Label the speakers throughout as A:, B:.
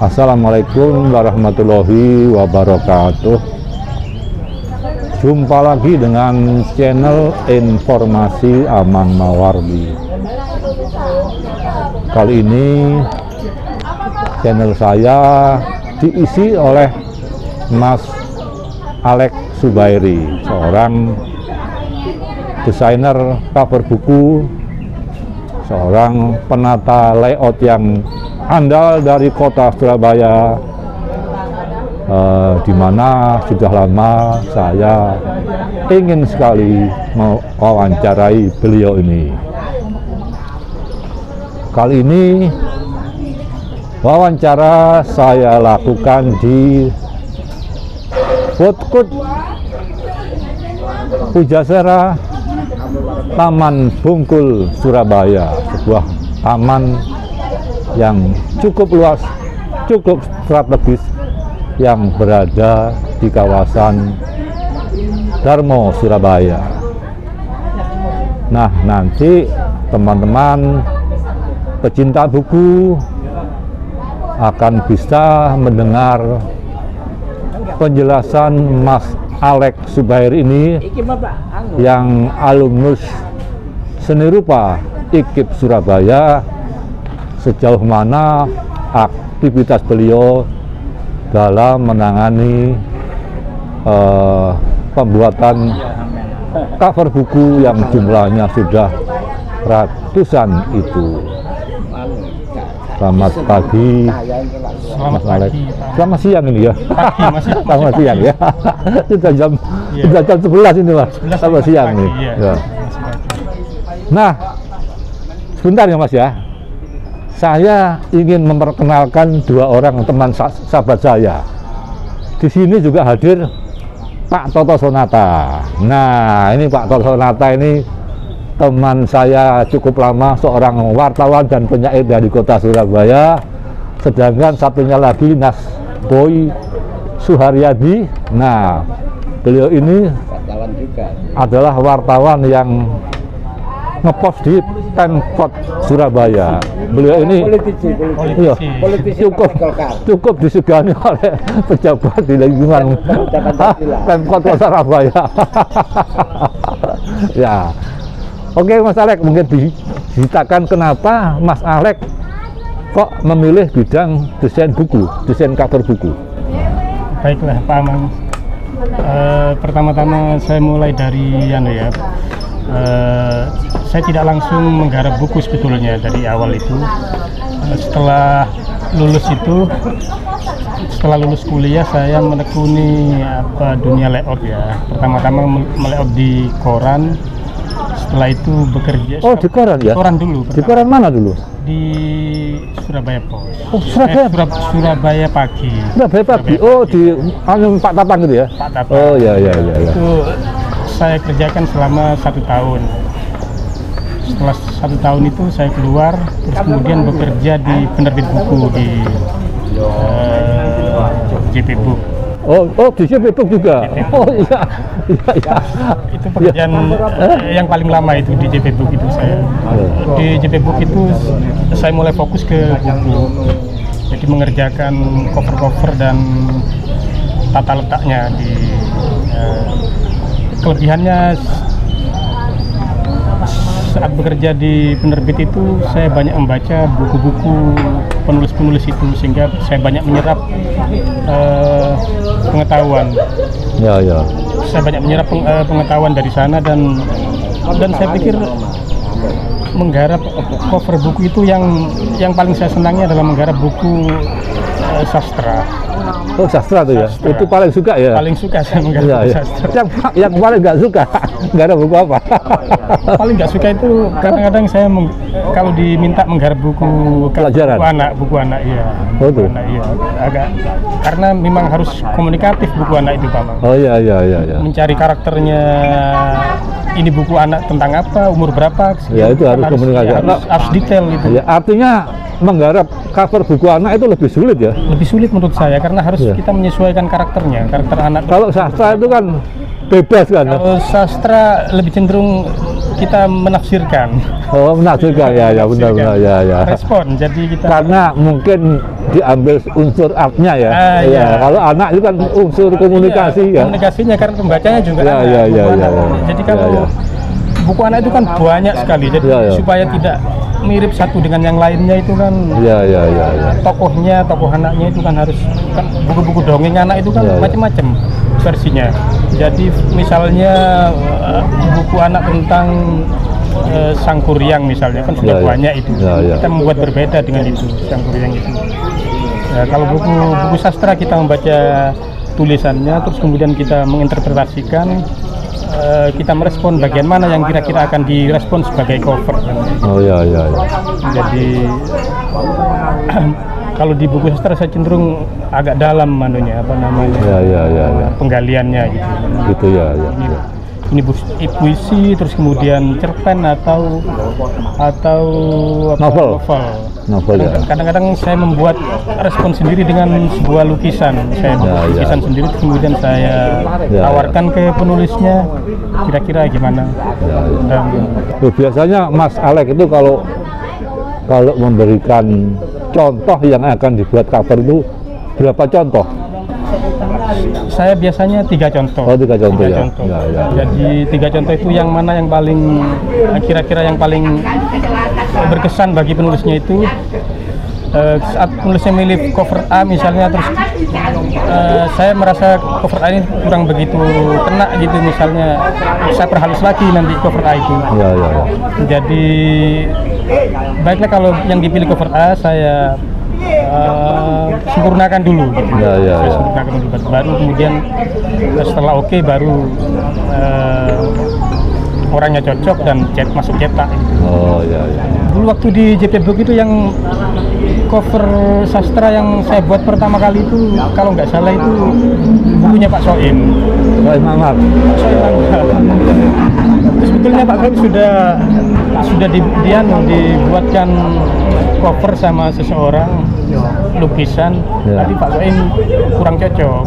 A: Assalamualaikum warahmatullahi wabarakatuh. Jumpa lagi dengan channel informasi Amang Mawardi. Kali ini channel saya diisi oleh Mas Alex Subairi, seorang desainer cover buku, seorang penata layout yang andal dari kota Surabaya, di mana sudah lama saya ingin sekali mewawancarai beliau ini. Kali ini wawancara saya lakukan di Food Court Pujasera Taman Bungkul, Surabaya, sebuah taman yang cukup luas, cukup strategis, yang berada di kawasan Darmo, Surabaya. Nah, nanti teman-teman pecinta buku akan bisa mendengar penjelasan Mas Alex Subairi ini yang alumnus seni rupa IKIP Surabaya, sejauh mana aktivitas beliau dalam menangani pembuatan cover buku yang jumlahnya sudah ratusan itu. Selamat pagi, Mas Alex. Selamat siang ini ya. Selamat siang ya. Sudah jam 11 ini Mas. Selamat siang nih. Ya. Nah, sebentar ya Mas ya. Saya ingin memperkenalkan dua orang teman sahabat saya. Di sini juga hadir Pak Toto Sonata. Nah, ini Pak Toto Sonata ini teman saya cukup lama, seorang wartawan dan penyair dari kota Surabaya. Sedangkan satunya lagi Mas Boy Suharyadi. Nah, beliau ini wartawan juga, adalah wartawan yang ngepost di Pemkot Surabaya. Beliau ini politisi cukup disegani oleh pejabat di lingkungan Pemkot Surabaya. Ya. Oke Mas Alex, mungkin diceritakan kenapa Mas Alex kok memilih bidang desain buku, desain cover buku?
B: Baiklah Pak Amang, pertama-tama saya mulai dari saya tidak langsung menggarap buku sebetulnya dari awal itu. Setelah lulus kuliah, saya menekuni dunia layout ya. Pertama-tama melayout di koran. Setelah itu bekerja. Oh, di koran ya? Koran dulu. Di koran mana dulu? Di Surabaya Pos. Oh, Surabaya Pagi. Surabaya Pagi. Oh, di Pak Tatang gitu ya? Pak Tatang. Oh, ya. Itu saya kerjakan selama 1 tahun. Setelah 1 tahun itu saya keluar, terus kemudian bekerja di penerbit buku di JP Book. Oh, di JP Book juga. Oh iya. Itu pekerjaan yang paling lama itu di JP Book itu saya. Di JP Book itu saya mulai fokus ke buku. Jadi mengerjakan cover-cover dan tata letaknya di kelebihannya saat bekerja di penerbit itu saya banyak membaca buku-buku penulis-penulis itu, sehingga saya banyak menyerap pengetahuan. Ya. Saya banyak menyerap pengetahuan dari sana, dan saya pikir menggarap cover buku itu yang paling saya senangnya adalah menggarap buku sastra. Oh, sastra tuh ya? Sastra. Itu paling suka ya? Paling suka saya menggarap sastra. Yang paling nggak suka, nggak ada buku apa? Paling nggak suka itu kadang-kadang saya kalau diminta menggarap buku pelajaran, buku anak ya. Oh, buku anak, iya. Agak karena memang harus komunikatif buku anak itu, Pak Bang. Oh iya. Mencari karakternya, ini buku anak tentang apa, umur berapa? Ya itu harus komunikasi. Harus detail gitu. Ya, artinya menggarap cover buku anak itu lebih sulit ya? Lebih sulit menurut saya, karena harus kita menyesuaikan karakternya, karakter anak. Kalau sastra itu kan
A: bebas kan.
B: Kalau sastra lebih cenderung kita menafsirkan.
A: Oh, menafsirkan ya benar ya.
B: Respon. Jadi kita
A: karena mungkin diambil unsur artnya ya. Ya. Kalau anak itu kan unsur komunikasi ya.
B: Komunikasinya karena pembacanya juga
A: ya.
B: Jadi kalau buku anak itu kan banyak sekali. Jadi supaya tidak mirip satu dengan yang lainnya itu kan. Tokohnya, tokoh anaknya itu kan harus kan buku-buku dongeng anak itu kan macam-macam versinya. Jadi misalnya buku anak tentang Sang Kuryang misalnya kan sudah banyak itu. Kita membuat berbeda dengan itu Sang Kuryang itu. Kalau buku sastra kita membaca tulisannya terus kemudian kita menginterpretasikan, kita merespon bagian mana yang kira-kira akan direspon sebagai cover. Jadi kalau di buku sastra saya cenderung agak dalam manunya apa namanya penggaliannya gitu. Ini puisi terus kemudian cerpen atau novel. Kadang-kadang saya membuat respon sendiri dengan sebuah lukisan. Saya membuat lukisan sendiri kemudian saya tawarkan ke penulisnya kira-kira gimana.
A: Biasanya Mas Alex itu kalau memberikan contoh yang akan dibuat cover itu berapa contoh?
B: Saya biasanya 3 contoh.
A: Oh, 3 contoh ya.
B: Jadi 3 contoh itu yang mana yang paling kira-kira yang paling berkesan bagi penulisnya itu saat penulisnya milih cover A misalnya, terus saya merasa cover A ini kurang begitu kena gitu misalnya, saya perhalus lagi nanti cover A itu. Jadi baiklah kalau yang dipilih cover A saya sempurnakan dulu gitu. Sempurnakan dulu baru kemudian setelah oke baru orangnya cocok dan masuk cetak gitu. Dulu waktu di JP Book itu yang cover sastra yang saya buat pertama kali itu kalau nggak salah itu bukunya Pak Soim. Sebetulnya Pak Soim sudah dibuatkan cover sama seseorang lukisan, tapi Pak Soim kurang cocok.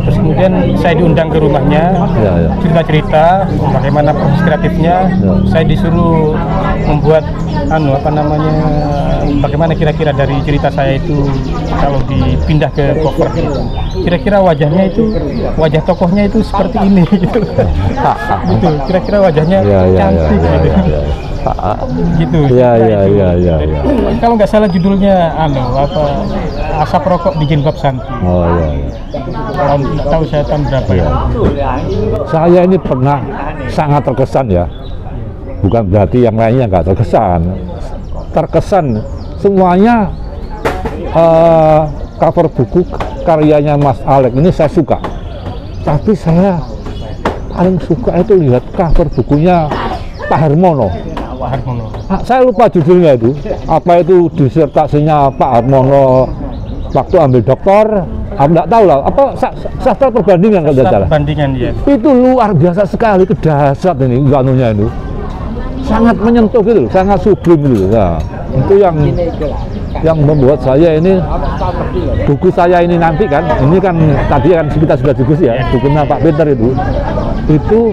B: Terus kemudian saya diundang ke rumahnya, cerita-cerita bagaimana proses kreatifnya. Saya disuruh membuat bagaimana kira-kira dari cerita saya itu kalau dipindah ke cover gitu. Kira-kira wajahnya itu, wajah tokohnya itu seperti ini gitu. Gitu. Kira-kira wajahnya cantik gitu. Kalau nggak salah judulnya Asap Rokok di Jilbab Santi. Nggak tahu saya tahun berapa ya.
A: Saya ini pernah sangat terkesan ya. Bukan berarti yang lainnya nggak terkesan semuanya. Cover buku karyanya Mas Alex ini saya suka, tapi saya paling suka itu lihat cover bukunya Pak Harmono. Saya lupa judulnya itu, apa itu disertasinya Pak Harmono waktu ambil doktor, nggak tahu lah, apa sastra perbandingan kalau tidak salah.
B: Perbandingan ya.
A: Itu luar biasa sekali, itu dahsyat ini anunya itu, sangat menyentuh gitu, sangat sublim gitu. Nah, itu yang membuat saya ini buku saya ini nanti kan, ini kan tadi kan kita sudah diskusi ya, bukunya Pak Peter itu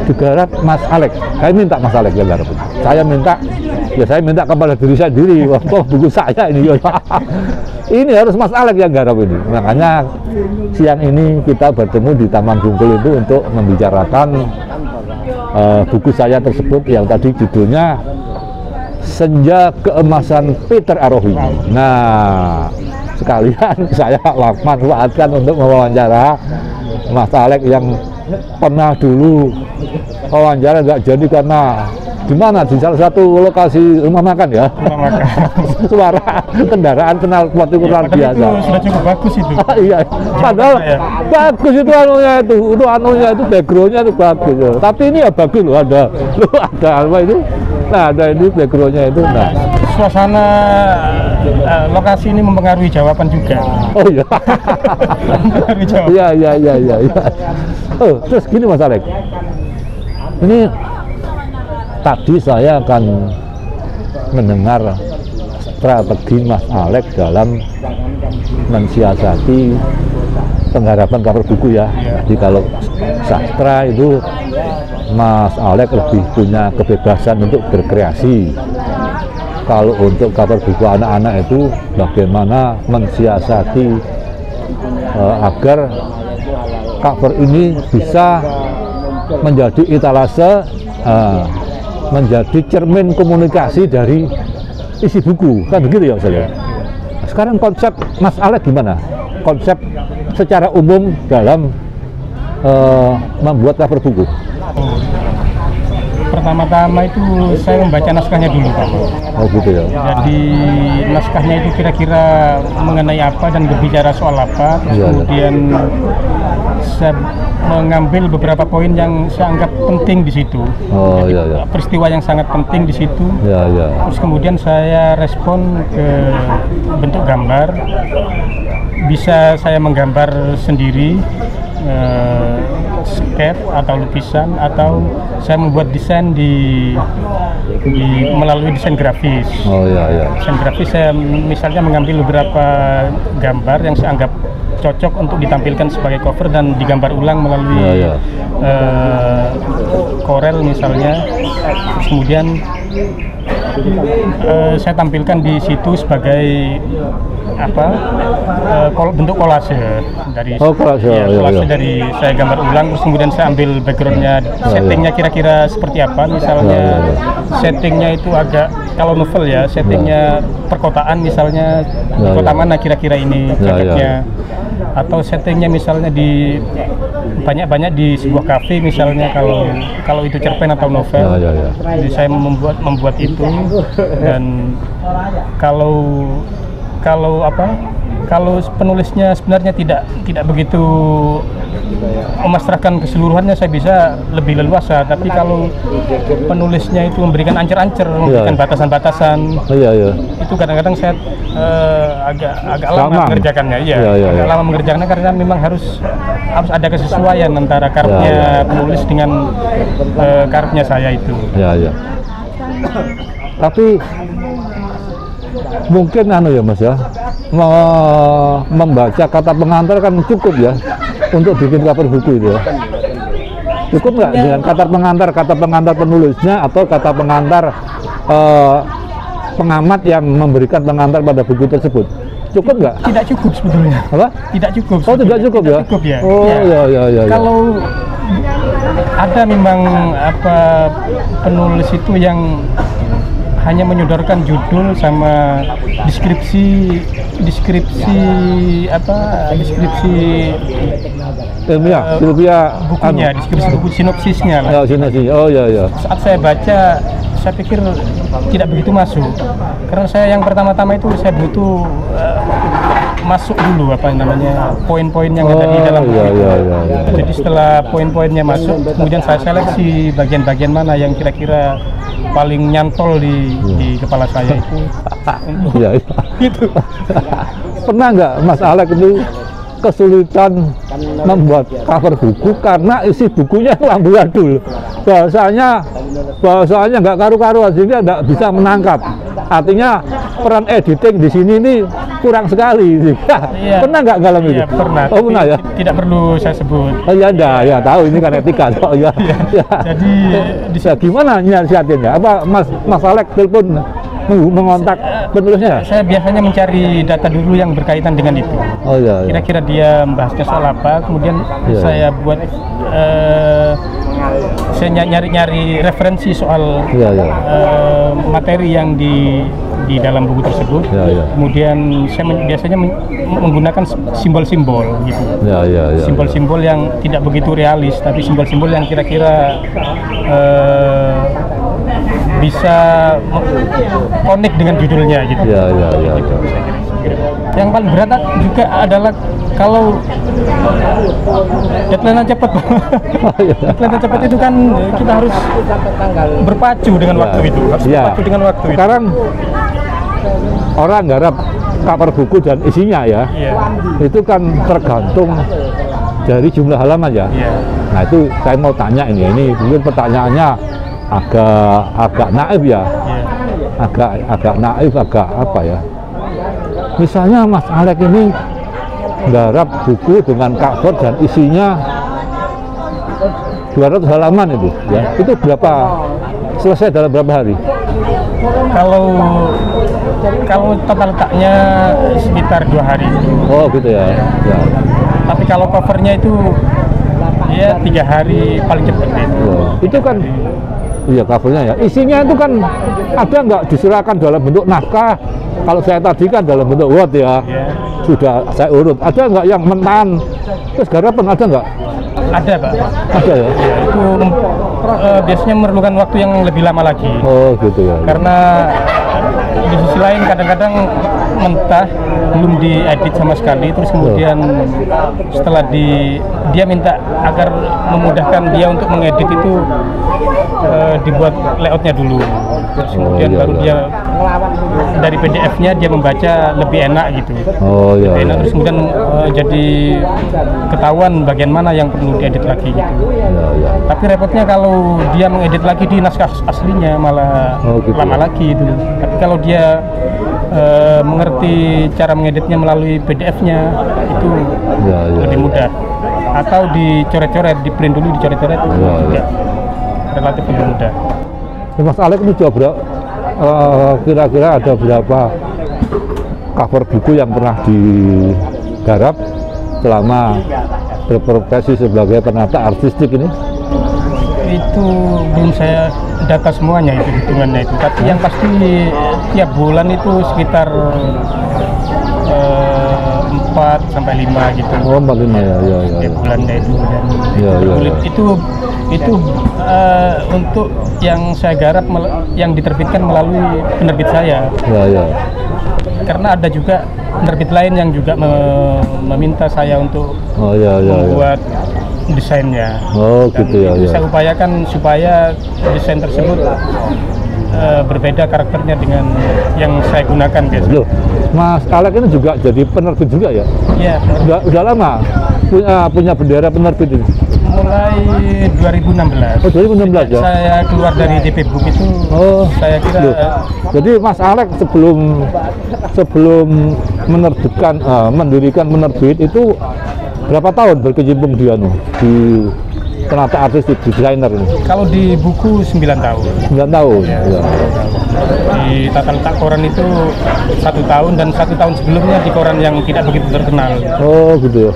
A: digarap Mas Alex. Saya minta Mas Alex yang garap. Saya minta kepada diri saya sendiri, buku saya ini ini harus Mas Alex yang garap ini. Makanya siang ini kita bertemu di Taman Bungkul itu untuk membicarakan buku saya tersebut yang tadi judulnya Senja Keemasan Peter Arohi. Nah, sekalian saya manfaatkan untuk mewawancara Mas Alex yang pernah dulu wawancara nggak jadi karena di mana, di salah satu lokasi rumah makan ya. Suara kendaraan kenal waktu kurang biasa.
B: Itu sudah cukup bagus itu.
A: Iya, padahal bagus itu anunya itu backgroundnya itu bagus. Tapi ini ya bagus loh, ada apa itu? Nah, ada ini backgroundnya itu. Nah,
B: suasana lokasi ini mempengaruhi jawaban juga.
A: Oh iya.
B: Mempengaruhi jawaban.
A: Iya. Oh, terus gini Mas Alex. Ini tadi saya akan mendengar strategi Mas Alex dalam mensiasati penggarapan cover buku ya. Jadi kalau sastra itu Mas Alek lebih punya kebebasan untuk berkreasi. Kalau untuk cover buku anak-anak itu bagaimana mensiasati agar cover ini bisa menjadi etalase, menjadi cermin komunikasi dari isi buku, kan begitu ya Mas Alek? Sekarang konsep Mas Alek gimana? Konsep secara umum dalam membuat cover buku?
B: Pertama-tama itu saya membaca naskahnya dulu, Pak.
A: Oh gitu ya.
B: Jadi naskahnya itu kira-kira mengenai apa dan berbicara soal apa. Kemudian saya mengambil beberapa poin yang saya anggap penting di situ.
A: Oh iya, iya.
B: Peristiwa yang sangat penting di situ.
A: Iya, iya.
B: Terus kemudian saya respon ke bentuk gambar. Bisa saya menggambar sendiri, sketch atau lukisan, atau saya membuat desain melalui desain grafis.
A: Oh iya, iya.
B: Desain grafis saya misalnya mengambil beberapa gambar yang saya anggap cocok untuk ditampilkan sebagai cover dan digambar ulang melalui Corel misalnya. Terus kemudian saya tampilkan di situ sebagai bentuk kolase dari kolase dari saya gambar ulang, terus kemudian saya ambil backgroundnya, settingnya kira-kira seperti apa, misalnya settingnya itu agak, kalau novel ya settingnya perkotaan misalnya, di kota mana kira-kira ini cocoknya, atau settingnya misalnya di banyak di sebuah kafe misalnya, kalau itu cerpen atau novel. Jadi saya membuat itu, dan kalau penulisnya sebenarnya tidak begitu memasrahkan keseluruhannya, saya bisa lebih leluasa. Tapi kalau penulisnya itu memberikan ancer-ancer, memberikan batasan-batasan, itu kadang-kadang saya agak lama mengerjakannya. Agak lama mengerjakannya karena memang harus ada kesesuaian antara karepnya penulis dengan karepnya saya itu.
A: Tapi mungkin ya Mas ya, membaca kata pengantar kan cukup ya untuk bikin cover buku itu ya. Cukup nggak dengan kata pengantar penulisnya atau kata pengantar pengamat yang memberikan pengantar pada buku tersebut? Cukup nggak?
B: Tidak cukup sebetulnya.
A: Apa?
B: Tidak cukup.
A: Oh, tidak cukup ya?
B: Cukup ya.
A: Oh ya.
B: Kalau ada memang penulis itu yang hanya menyodorkan judul sama deskripsi
A: ilmiah
B: bukunya, deskripsi buku, sinopsisnya lah.
A: Oh iya.
B: Saat saya baca, saya pikir tidak begitu masuk, karena saya yang pertama-tama itu saya butuh masuk dulu poin-poin yang ada di dalam buku itu. Jadi setelah poin-poinnya masuk, kemudian saya seleksi bagian-bagian mana yang kira-kira paling nyantol di kepala saya itu.
A: Gitu. Pernah nggak Mas Alek itu kesulitan membuat cover buku karena isi bukunya amburadul, bahasanya nggak karu-karuan sehingga nggak bisa menangkap? Artinya peran editing di sini ini kurang sekali. Pernah nggak dalam itu?
B: Pernah.
A: Oh pernah ya.
B: Tidak perlu saya sebut.
A: Oh ya tahu ini kan etika. Jadi gimana nyiasatinnya? Apa Mas Alek telepon mengontak penulisnya?
B: Saya biasanya mencari data dulu yang berkaitan dengan itu.
A: Oh iya.
B: Kira-kira dia membahasnya soal apa, kemudian saya buat saya nyari referensi soal materi yang di dalam buku tersebut. Kemudian saya biasanya menggunakan simbol-simbol gitu. Simbol-simbol yang tidak begitu realis, tapi simbol-simbol yang kira-kira bisa connect dengan judulnya gitu. Gitu. Yang paling berat juga adalah kalau deadline cepat. Deadline cepat itu kan kita harus berpacu dengan waktu itu. Berpacu dengan waktu.
A: Sekarang orang garap cover buku dan isinya ya. Itu kan tergantung dari jumlah halaman ya. Nah itu saya mau tanya ini mungkin pertanyaannya agak naif ya. Agak naif, agak apa ya. Misalnya Mas Alek ini garap buku dengan cover dan isinya 200 halaman itu ya. Itu berapa, selesai dalam berapa hari?
B: Kalau total letaknya sekitar 2 hari.
A: Oh gitu ya. Ya.
B: Tapi kalau covernya itu ya 3 hari paling cepat itu.
A: Oh, itu kan iya covernya ya. Isinya itu kan ada nggak diserahkan dalam bentuk naskah? Kalau saya tadi kan dalam bentuk Word ya. Sudah saya urut. Ada nggak yang mentan? Terus garapan ada nggak?
B: Ada Pak.
A: Ada ya.
B: Itu biasanya memerlukan waktu yang lebih lama lagi.
A: Oh gitu ya.
B: Karena di sisi lain kadang-kadang mentah belum diedit sama sekali, terus kemudian setelah dia minta agar memudahkan dia untuk mengedit itu dibuat layoutnya dulu, terus kemudian baru dia dari PDF-nya dia membaca lebih enak gitu.
A: Oh iya.
B: Lebih enak, terus kemudian jadi ketahuan bagian mana yang perlu diedit lagi gitu.
A: Ya.
B: Tapi repotnya kalau dia mengedit lagi di naskah aslinya malah
A: gitu
B: lama lagi itu. Tapi kalau dia mengerti cara mengeditnya melalui PDF-nya itu lebih mudah. Atau dicoret-coret, di print dulu dicoret-coret itu juga relatif lebih mudah.
A: Mas Alek ini coba kira-kira ada berapa cover buku yang pernah digarap selama berprofesi sebagai penata artistik ini?
B: Itu belum saya data semuanya itu hitungannya itu, tapi yang pasti tiap bulan itu sekitar 4 sampai 5 gitu.
A: Oh 4-5 ya.
B: Tiap bulannya itu dan itu untuk yang saya garap yang diterbitkan melalui penerbit saya. Ya. Karena ada juga penerbit lain yang juga meminta saya untuk membuat desainnya.
A: Oh gitu ya.
B: Saya upayakan supaya desain tersebut berbeda karakternya dengan yang saya gunakan biasanya.
A: Loh, Mas Alek ini juga jadi penerbit juga ya?
B: Iya.
A: Udah lama punya bendera penerbit ini?
B: Mulai 2016.
A: Oh 2016 ya? Saya
B: keluar dari DP Book itu.
A: Oh,
B: saya kira.
A: Loh, jadi Mas Alek sebelum mendirikan penerbit itu berapa tahun berkecimpung di penata artistik, desainer ini?
B: Kalau di buku 9 tahun.
A: 9 tahun. Ya.
B: Di tata letak koran itu 1 tahun, dan 1 tahun sebelumnya di koran yang tidak begitu terkenal.
A: Oh gitu ya.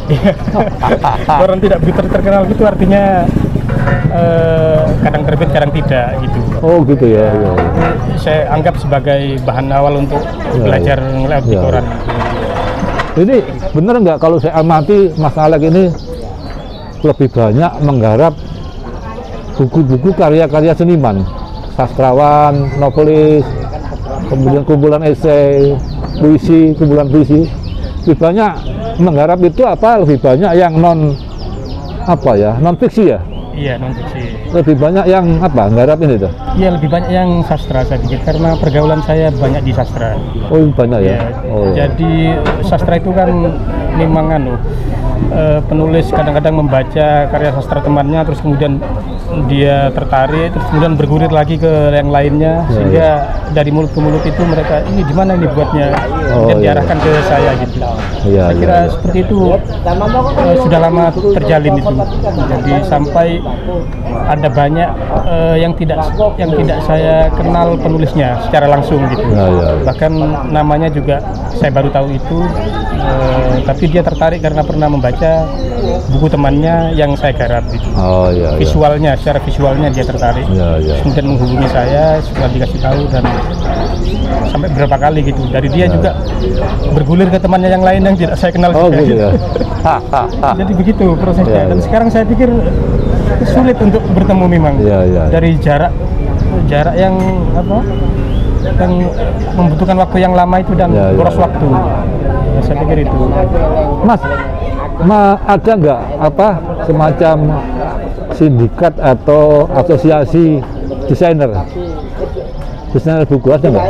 B: Koran tidak begitu terkenal itu artinya kadang terbit kadang tidak gitu.
A: Oh gitu ya.
B: Saya anggap sebagai bahan awal untuk belajar ngelaut di koran.
A: Ini bener nggak kalau saya amati Mas Alek ini lebih banyak menggarap buku-buku karya-karya seniman, sastrawan, novelis, kemudian kumpulan esai, puisi, kumpulan puisi. Lebih banyak menggarap itu apa? Lebih banyak yang non fiksi ya?
B: Iya, non fiksi.
A: Lebih banyak yang apa? Nggarap ini tuh?
B: Iya, lebih banyak yang sastra saya pikir, karena pergaulan saya banyak di sastra.
A: Oh banyak ya?
B: Jadi sastra itu kan memang penulis kadang-kadang membaca karya sastra temannya, terus kemudian dia tertarik, terus kemudian bergulir lagi ke yang lainnya, sehingga dari mulut ke mulut itu mereka ini gimana ini buatnya, dan diarahkan ke saya gitu. Saya kira seperti itu sudah lama terjalin itu. Jadi sampai ada banyak yang tidak saya kenal penulisnya secara langsung gitu. Bahkan namanya juga saya baru tahu itu, tapi dia tertarik karena pernah membaca buku temannya yang saya garap gitu. Visualnya, secara visualnya dia tertarik. Kemudian menghubungi saya setelah dikasih tahu, dan sampai berapa kali gitu. Dari dia juga bergulir ke temannya yang lain yang tidak saya kenal juga.
A: Gitu ya.
B: Jadi begitu prosesnya. Dan sekarang saya pikir sulit untuk bertemu memang. Dari jarak yang yang membutuhkan waktu yang lama itu dan boros waktu. Saya pikir itu.
A: Mas, ada nggak semacam sindikat atau asosiasi desainer buku, ada nggak?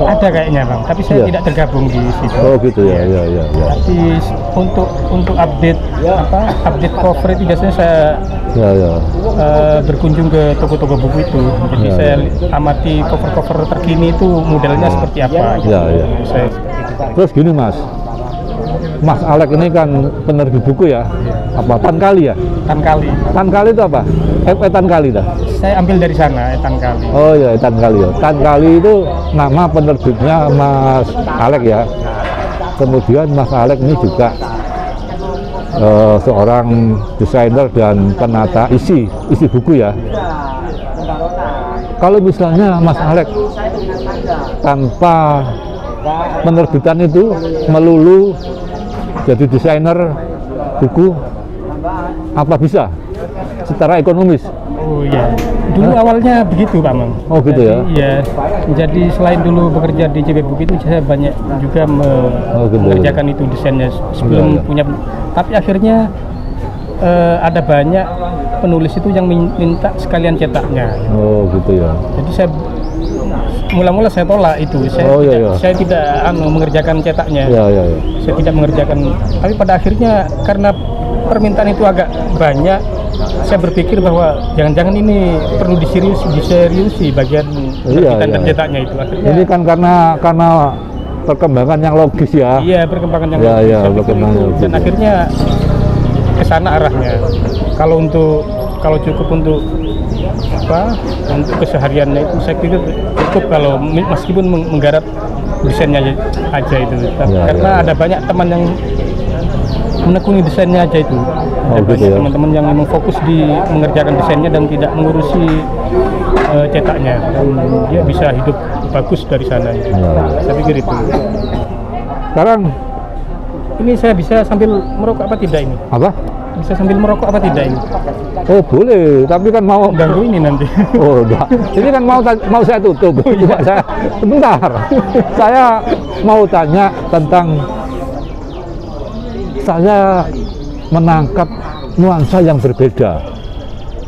B: Ada kayaknya Bang, tapi saya tidak tergabung di situ.
A: Oh gitu ya.
B: Tapi untuk update cover itu biasanya saya berkunjung ke toko-toko buku itu. Jadi saya amati cover-cover terkini itu modelnya seperti apa.
A: Terus gini Mas, Mas Alex ini kan penerbit buku ya, apa Tankali ya?
B: Tankali.
A: Tankali itu apa? Tankali dah.
B: Saya ambil dari sana, Tankali.
A: Oh ya, Tankali ya. Tankali itu nama penerbitnya Mas Alex ya. Kemudian Mas Alex ini juga seorang desainer dan penata isi buku ya. Kalau misalnya Mas Alex tanpa penerbitan itu melulu jadi desainer buku, apa bisa secara ekonomis?
B: Oh iya, dulu awalnya begitu Pak Mang.
A: Oh gitu ya?
B: Iya, jadi selain dulu bekerja di JB Book itu saya banyak juga mengerjakan itu desainnya sebelum punya. Tapi akhirnya ada banyak penulis itu yang minta sekalian cetaknya.
A: Oh gitu ya.
B: Jadi saya mula-mula saya tolak itu. Saya tidak mengerjakan cetaknya.
A: Iya.
B: Saya tidak mengerjakan. Tapi pada akhirnya karena permintaan itu agak banyak, saya berpikir bahwa jangan-jangan ini perlu diseriusi bagian penerbitan dan cetaknya itu. Akhirnya,
A: ini kan karena perkembangan yang logis ya.
B: Iya, perkembangan yang
A: logis. Iya,
B: logis. Dan akhirnya ke sana arahnya. Kalau cukup untuk untuk kesehariannya itu saya pikir cukup kalau meskipun menggarap desainnya aja itu. Karena ada banyak teman yang menekuni desainnya aja itu. Ada banyak teman-teman yang memang fokus di mengerjakan desainnya dan tidak mengurusi cetaknya, dan dia bisa hidup bagus dari sana. Saya pikir itu.
A: Sekarang
B: ini saya bisa sambil merokok apa tidak ini?
A: Apa?
B: Bisa sambil merokok apa tidak ini?
A: Oh boleh, tapi kan mau
B: ganggu ini nanti.
A: Oh enggak, ini kan mau saya tutup. Saya sebentar, saya mau tanya tentang, saya menangkap nuansa yang berbeda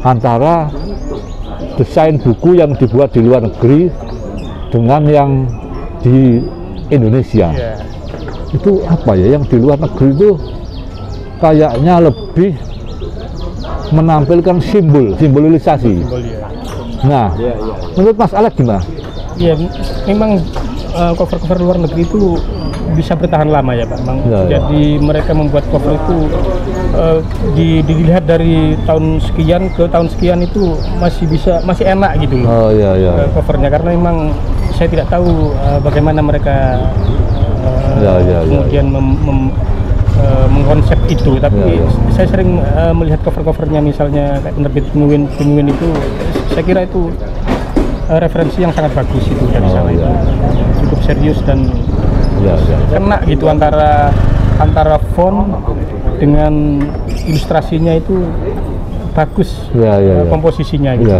A: antara desain buku yang dibuat di luar negeri dengan yang di Indonesia. Itu apa ya, yang di luar negeri itu kayaknya lebih menampilkan simbolisasi. Nah, menurut Mas Alex gimana?
B: Ya, memang cover-cover luar negeri itu bisa bertahan lama ya Pak. Jadi mereka membuat cover itu dilihat dari tahun sekian ke tahun sekian itu masih enak gitu loh. Covernya, karena memang saya tidak tahu bagaimana mereka kemudian mengkonsep itu, tapi saya sering melihat cover-covernya, misalnya kayak penerbit Penguin itu, saya kira itu referensi yang sangat bagus itu dari sana. Itu cukup serius dan kena gitu antara font dengan ilustrasinya itu bagus, komposisinya gitu.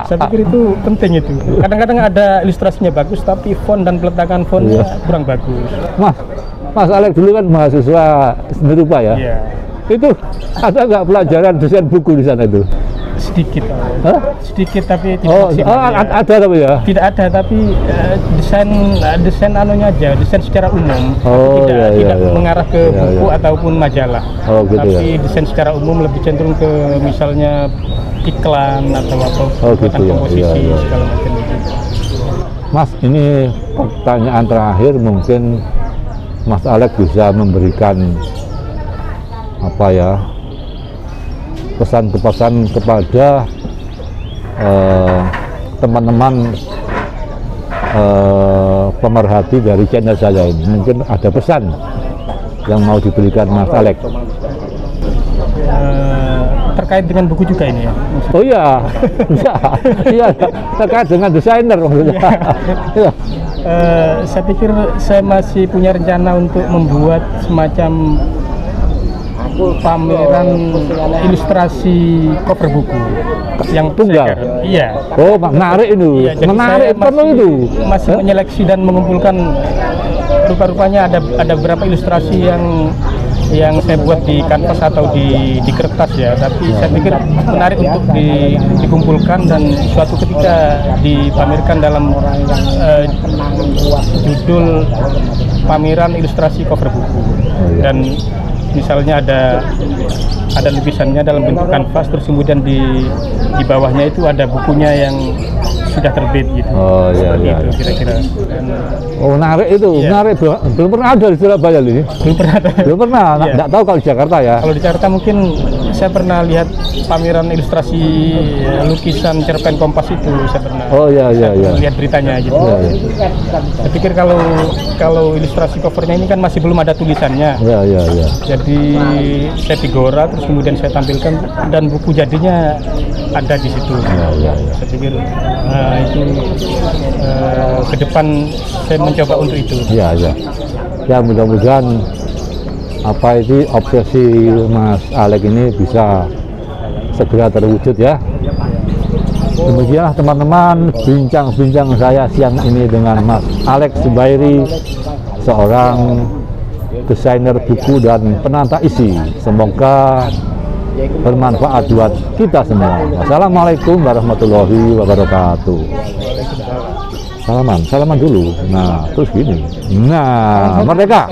B: Saya pikir itu penting itu. Kadang-kadang ada ilustrasinya bagus tapi font dan peletakan fontnya kurang bagus.
A: Mas Alex dulu kan mahasiswa seni rupa ya? Itu ada nggak pelajaran desain buku di sana itu?
B: Sedikit. Sedikit tapi tidak maksimal.
A: Ada tapi ya?
B: Tidak ada, tapi desain anunya aja, desain secara umum. Tidak mengarah ke buku ataupun majalah. Tapi desain secara umum lebih cenderung ke misalnya iklan atau komposisi segala macam itu.
A: Mas, ini pertanyaan terakhir, mungkin Mas Alex bisa memberikan apa ya, pesan-pesan kepada teman-teman pemerhati dari channel saya ini. Mungkin ada pesan yang mau diberikan Mas Alex.
B: Terkait dengan buku juga ini ya?
A: Oh iya, iya, terkait dengan desainer maksudnya.
B: Saya pikir saya masih punya rencana untuk membuat semacam pameran ilustrasi cover buku yang
A: tunggal.
B: Iya.
A: Oh, menarik itu. Iya, menarik perlu itu.
B: Masih menyeleksi dan mengumpulkan, rupa-rupanya ada beberapa ilustrasi yang saya buat di kanvas atau di kertas ya, tapi saya pikir menarik untuk dikumpulkan dan suatu ketika dipamerkan dalam judul pameran ilustrasi cover buku. Dan misalnya ada lukisannya dalam bentuk kanvas, terus kemudian di bawahnya itu ada bukunya yang sudah terbit gitu.
A: Oh iya iya.
B: Itu kira-kira.
A: Oh narik itu, narik belum pernah ada di Surabaya ini.
B: Belum pernah.
A: Belum pernah, nggak tahu kalau di Jakarta ya.
B: Kalau di Jakarta mungkin saya pernah lihat pameran ilustrasi lukisan cerpen Kompas itu, saya pernah.
A: Oh iya iya iya.
B: Lihat beritanya gitu.
A: Iya, iya.
B: Saya pikir kalau ilustrasi covernya ini kan masih belum ada tulisannya.
A: Iya iya iya.
B: Jadi saya digora terus kemudian saya tampilkan dan buku jadinya ada di situ.
A: Iya iya iya.
B: Saya pikir itu ke depan saya mencoba untuk itu.
A: Iya iya. Ya mudah-mudahan apa itu obsesi Mas Alek ini bisa segera terwujud ya. Demikianlah teman-teman bincang-bincang saya siang ini dengan Mas Alek Zubairi, seorang desainer buku dan penata isi. Semoga bermanfaat buat kita semua. Wassalamualaikum warahmatullahi wabarakatuh. Salaman dulu. Nah, terus gini. Nah, merdeka.